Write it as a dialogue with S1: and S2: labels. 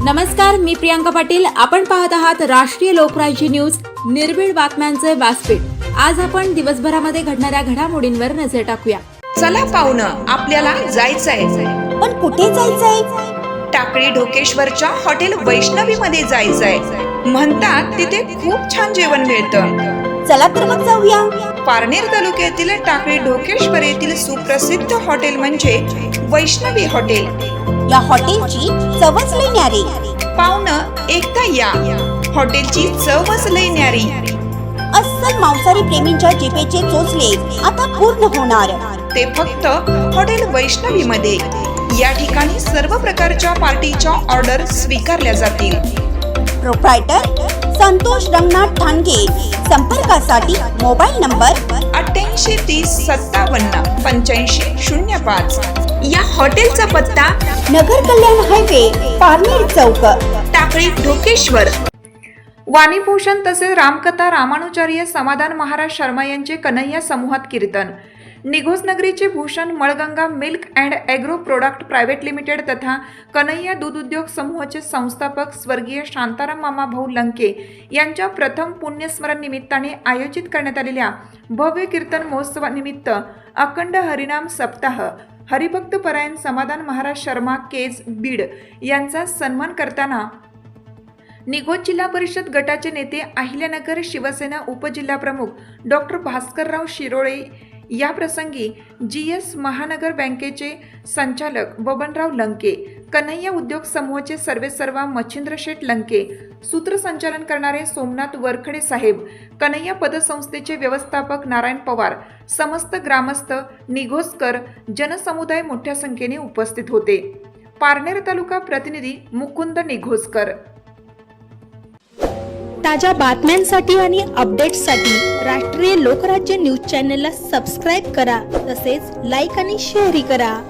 S1: नमस्कार, मी प्रियांका पाटील. आपण पाहत आहात राष्ट्रीय लोकराज्य न्यूज, निर्भीड बातम्यांचे व्यासपीठ. आज आपण दिवसभरामध्ये घडणाऱ्या घडामोडींवर नजर टाकूया.
S2: चला पाहुणं, आपल्याला जायचंय.
S3: पण कुठे जायचंय?
S2: टाकळी ढोकेश्वरच्या हॉटेल वैष्णवी मध्ये जायचंय. म्हणतात तिथे खूप छान जेवण मिळतं.
S3: चला तर मग जाऊया.
S2: पारनेर तालुक्यातील टाकळी ढोकेश्वर येथील सुप्रसिद्ध हॉटेल म्हणजे वैष्णवी हॉटेल.
S3: या हॉटेलची चवच लई न्यारी.
S2: पाहुणं, एकदा या. हॉटेलची चवच लई न्यारी.
S3: अस्सल मांसाहारी प्रेमींच्या जिभेचे चोचले आता पूर्ण होणार.
S2: ते फक्त हॉटेल वैष्णवी मध्ये. या ठिकाणी सर्व प्रकारच्या पार्टीच्या ऑर्डर स्वीकारल्या जातील.
S3: प्रोप्रायटर संतोष रंगनाथ ठाणगे. संपर्कासाठी मोबाईल नंबर
S2: 8830578505. या हॉटेलचा पत्ता
S3: नगर कल्याण हायवे, पारनेर चौक,
S2: टाकळी ढोकेश्वर. वाणीभूषण तसेच रामकथा रामानुचार्य समाधान महाराज शर्मा यांचे कन्हैया समूहात कीर्तन. निघोज नगरीचे भूषण Malganga milk and agro product private limited तथा कन्हैया दूध उद्योग समूहाचे संस्थापक स्वर्गीय शांताराम मामा भाऊ लंके यांच्या प्रथम पुण्यस्मरण निमित्ताने आयोजित करण्यात आलेल्या भव्य कीर्तन महोत्सवानिमित्त अखंड हरिनाम सप्ताह हरिभक्त परायण समाधान महाराज शर्मा केज बीड यांचा सन्मान करताना निघोज जिल्हा परिषद गटाचे नेते अहिल्यानगर शिवसेना उपजिल्हाप्रमुख डॉक्टर भास्करराव शिरोळे या प्रसंगी GS महानगर बँकेचे संचालक बबनराव लंके, कन्हैया उद्योग समूहाचे सर्वेसर्वा मच्छिंद्र शेठ लंके, सूत्रसंचालन करणारे सोमनाथ वरखडे साहेब, कन्हैया पतसंस्थेचे व्यवस्थापक नारायण पवार, समस्त ग्रामस्थ, निघोजकर जनसमुदाय मोठ्या संख्येने उपस्थित होते. पारनेर तालुका प्रतिनिधी मुकुंद निघोजकर.
S4: ताज्या बातम्यांसाठी आणि अपडेट्ससाठी राष्ट्रीय लोकराज्य न्यूज चॅनलला सबस्क्राईब करा. तसेच लाईक आणि शेअरही करा.